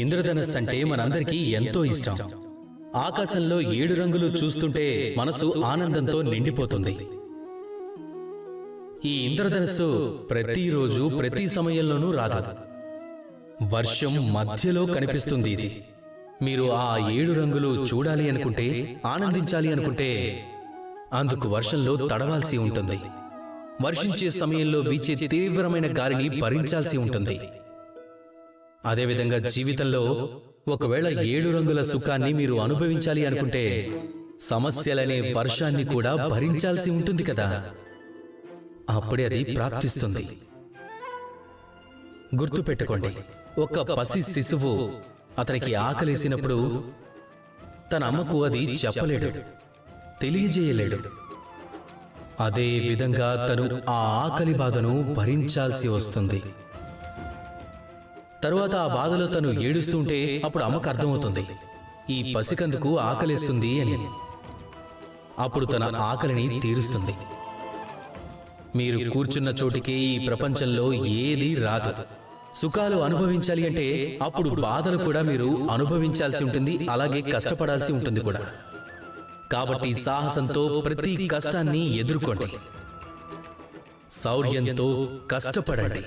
ఇంద్రధనస్సు అంటే మనందరికీ ఎంతో ఇష్టం. ఆకాశంలో 7 రంగులు చూస్తుంటే మనసు ఆనందంతో నిండిపోతుంది. ఈ ఇంద్రధనస్సు ప్రతిరోజు ప్రతి సమయంలోనూ రాదు. వర్షం మధ్యలో కనిపిస్తుంది. ఇది మీరు ఆ 7 రంగులు చూడాలి అనుకుంటే, ఆనందించాలి అనుకుంటే అందుకు వర్షంలో తడవాల్సి ఉంటుంది. వర్షించే సమయంలో వీచే తీవ్రమైన గాలిని భరించాల్సి ఉంటుంది. అదేవిధంగా జీవితంలో ఒకవేళ 7 రంగుల సుఖాన్ని మీరు అనుభవించాలి అనుకుంటే సమస్యలనే వర్షాన్ని కూడా భరించాల్సి ఉంటుంది కదా. అప్పుడే అది ప్రాప్తిస్తుంది. గుర్తుపెట్టుకోండి, ఒక పసి శిశువు అతనికి ఆకలేసినప్పుడు తన అమ్మకు అది చెప్పలేడు, తెలియజేయలేడు. అదే విధంగా తను ఆ ఆకలి బాధను భరించాల్సి వస్తుంది. తరువాత ఆ బాధలో తను ఏడుస్తుంటే అప్పుడు అమ్మకు అర్థమవుతుంది ఈ పసికందుకు ఆకలిస్తుంది అని. అప్పుడు తన ఆకలిని తీరుస్తుంది. మీరు కూర్చున్న చోటికి ఈ ప్రపంచంలో ఏదీ రాదు. సుఖాలు అనుభవించాలి అంటే అప్పుడు బాధలు కూడా మీరు అనుభవించాల్సి ఉంటుంది, అలాగే కష్టపడాల్సి ఉంటుంది కూడా. కాబట్టి సాహసంతో ప్రతి కష్టాన్ని ఎదుర్కోండి, శౌర్యంతో కష్టపడండి.